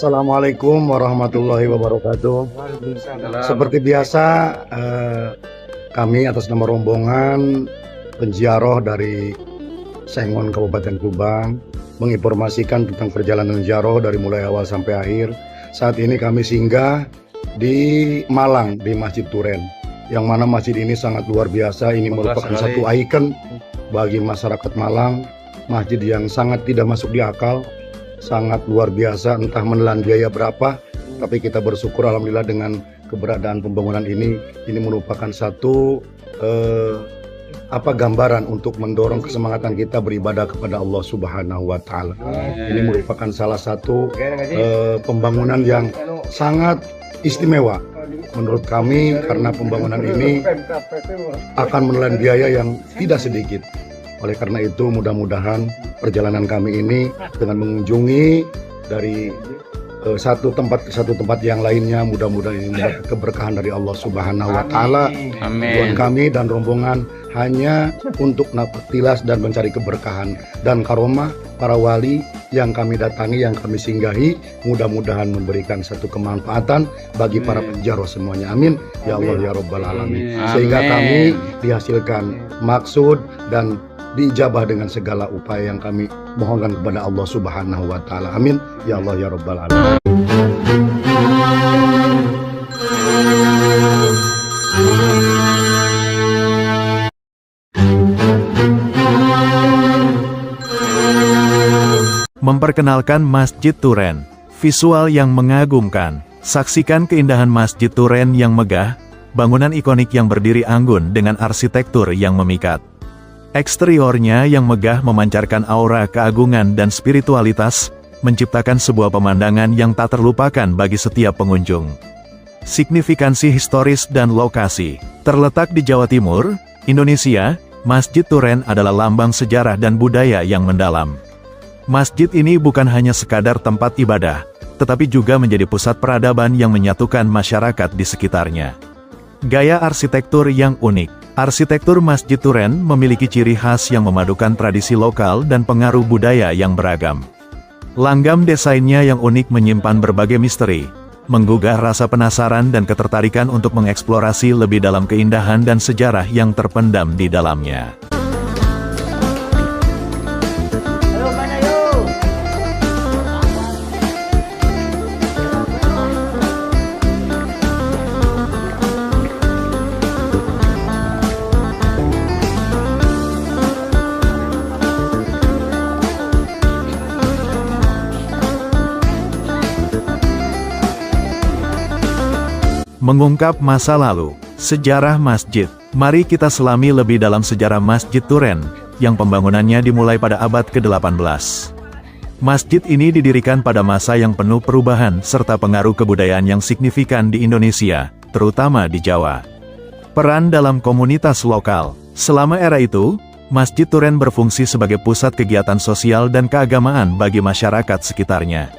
Assalamualaikum warahmatullahi wabarakatuh. Seperti biasa, kami atas nama rombongan penziarah dari Sengon Kabupaten Kubang menginformasikan tentang perjalanan ziarah dari mulai awal sampai akhir. Saat ini kami singgah di Malang, di Masjid Turen, yang mana masjid ini sangat luar biasa. Ini merupakan satu ikon bagi masyarakat Malang, masjid yang sangat tidak masuk di akal, sangat luar biasa, entah menelan biaya berapa, tapi kita bersyukur alhamdulillah dengan keberadaan pembangunan ini merupakan satu gambaran untuk mendorong kesemangatan kita beribadah kepada Allah Subhanahu wa Ta'ala. Ini merupakan salah satu pembangunan yang sangat istimewa menurut kami, karena pembangunan ini akan menelan biaya yang tidak sedikit. Oleh karena itu, mudah-mudahan perjalanan kami ini dengan mengunjungi dari satu tempat ke satu tempat yang lainnya, mudah-mudahan ini mendapat keberkahan dari Allah Subhanahu wa Ta'ala. Tujuan kami dan rombongan hanya untuk tilas dan mencari keberkahan dan karomah para wali yang kami datangi, yang kami singgahi, mudah-mudahan memberikan satu kemanfaatan bagi para penziarah semuanya. Amin ya Allah ya Rabbal Alamin. Sehingga kami dihasilkan maksud dan diijabah dengan segala upaya yang kami mohonkan kepada Allah Subhanahu wa Ta'ala. Amin ya Allah ya Rabbal Alamin. Memperkenalkan Masjid Turen, visual yang mengagumkan. Saksikan keindahan Masjid Turen yang megah, bangunan ikonik yang berdiri anggun dengan arsitektur yang memikat. Eksteriornya yang megah memancarkan aura keagungan dan spiritualitas, menciptakan sebuah pemandangan yang tak terlupakan bagi setiap pengunjung. Signifikansi historis dan lokasi. Terletak di Jawa Timur, Indonesia, Masjid Turen adalah lambang sejarah dan budaya yang mendalam. Masjid ini bukan hanya sekadar tempat ibadah, tetapi juga menjadi pusat peradaban yang menyatukan masyarakat di sekitarnya. Gaya arsitektur yang unik. Arsitektur Masjid Turen memiliki ciri khas yang memadukan tradisi lokal dan pengaruh budaya yang beragam. Langgam desainnya yang unik menyimpan berbagai misteri, menggugah rasa penasaran dan ketertarikan untuk mengeksplorasi lebih dalam keindahan dan sejarah yang terpendam di dalamnya. Mengungkap masa lalu, sejarah masjid. Mari kita selami lebih dalam sejarah Masjid Turen, yang pembangunannya dimulai pada abad ke-18. Masjid ini didirikan pada masa yang penuh perubahan serta pengaruh kebudayaan yang signifikan di Indonesia, terutama di Jawa. Peran dalam komunitas lokal. Selama era itu, Masjid Turen berfungsi sebagai pusat kegiatan sosial dan keagamaan bagi masyarakat sekitarnya.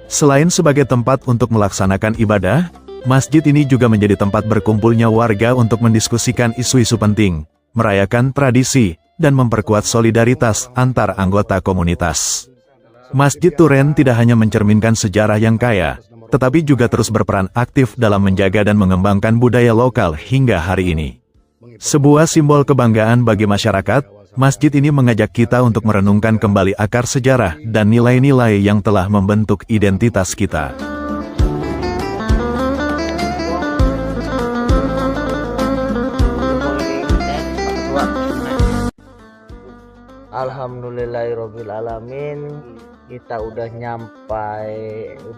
Selain sebagai tempat untuk melaksanakan ibadah, masjid ini juga menjadi tempat berkumpulnya warga untuk mendiskusikan isu-isu penting, merayakan tradisi, dan memperkuat solidaritas antar anggota komunitas. Masjid Turen tidak hanya mencerminkan sejarah yang kaya, tetapi juga terus berperan aktif dalam menjaga dan mengembangkan budaya lokal hingga hari ini. Sebuah simbol kebanggaan bagi masyarakat, masjid ini mengajak kita untuk merenungkan kembali akar sejarah dan nilai-nilai yang telah membentuk identitas kita. Alhamdulillahirabbil alamin, kita udah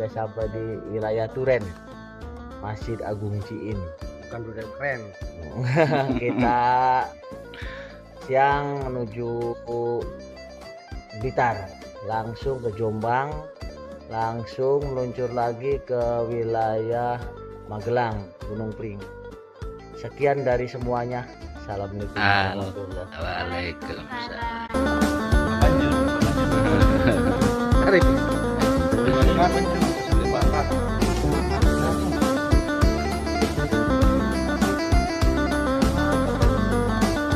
sampai di wilayah Turen, Masjid Agung Ciin. Bukan udah keren. Kita siang menuju Blitar, langsung ke Jombang, langsung meluncur lagi ke wilayah Magelang, Gunung Pring. Sekian dari semuanya. Assalamualaikum warahmatullahi wabarakatuh.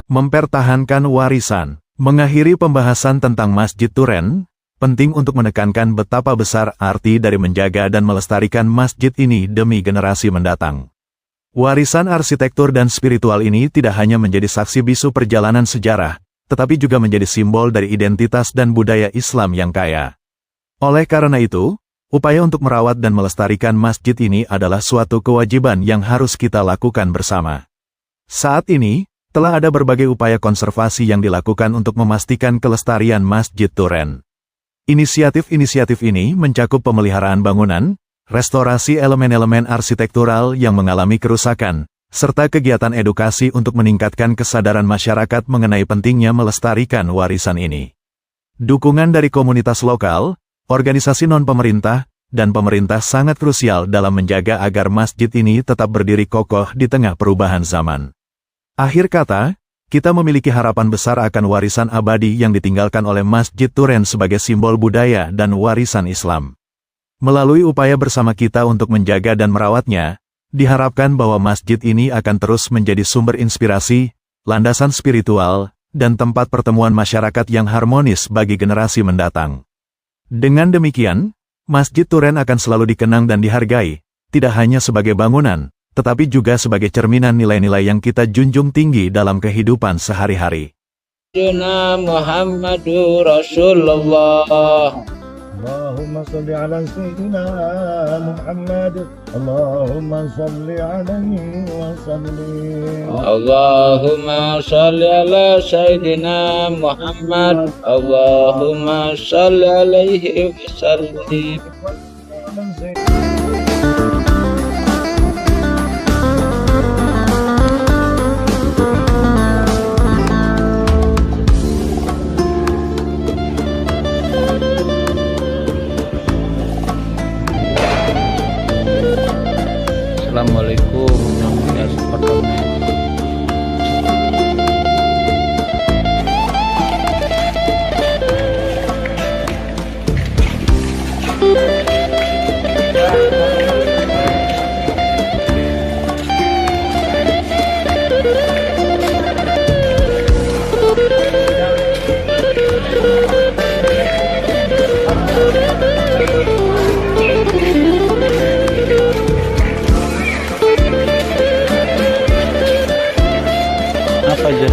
Mempertahankan warisan. Mengakhiri pembahasan tentang Masjid Turen, penting untuk menekankan betapa besar arti dari menjaga dan melestarikan masjid ini demi generasi mendatang. Warisan arsitektur dan spiritual ini tidak hanya menjadi saksi bisu perjalanan sejarah, tetapi juga menjadi simbol dari identitas dan budaya Islam yang kaya. Oleh karena itu, upaya untuk merawat dan melestarikan masjid ini adalah suatu kewajiban yang harus kita lakukan bersama. Saat ini, telah ada berbagai upaya konservasi yang dilakukan untuk memastikan kelestarian Masjid Turen. Inisiatif-inisiatif ini mencakup pemeliharaan bangunan, restorasi elemen-elemen arsitektural yang mengalami kerusakan, serta kegiatan edukasi untuk meningkatkan kesadaran masyarakat mengenai pentingnya melestarikan warisan ini. Dukungan dari komunitas lokal, organisasi non-pemerintah, dan pemerintah sangat krusial dalam menjaga agar masjid ini tetap berdiri kokoh di tengah perubahan zaman. Akhir kata, kita memiliki harapan besar akan warisan abadi yang ditinggalkan oleh Masjid Turen sebagai simbol budaya dan warisan Islam. Melalui upaya bersama kita untuk menjaga dan merawatnya, diharapkan bahwa masjid ini akan terus menjadi sumber inspirasi, landasan spiritual, dan tempat pertemuan masyarakat yang harmonis bagi generasi mendatang. Dengan demikian, Masjid Turen akan selalu dikenang dan dihargai, tidak hanya sebagai bangunan, tetapi juga sebagai cerminan nilai-nilai yang kita junjung tinggi dalam kehidupan sehari-hari. Muhammadur Rasulullah. Allahumma salli ala Sayyidina Muhammad. Allahumma salli alaihi wa sallim. Allahumma salli ala Sayyidina Muhammad. Allahumma salli alaihi wa sallim. Assalamualaikum warahmatullahi wabarakatuh. Apa aja?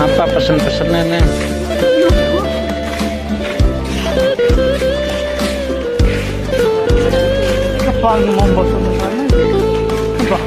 Apa pesen-pesenannya? Apa yang mau bosan sana? Apa?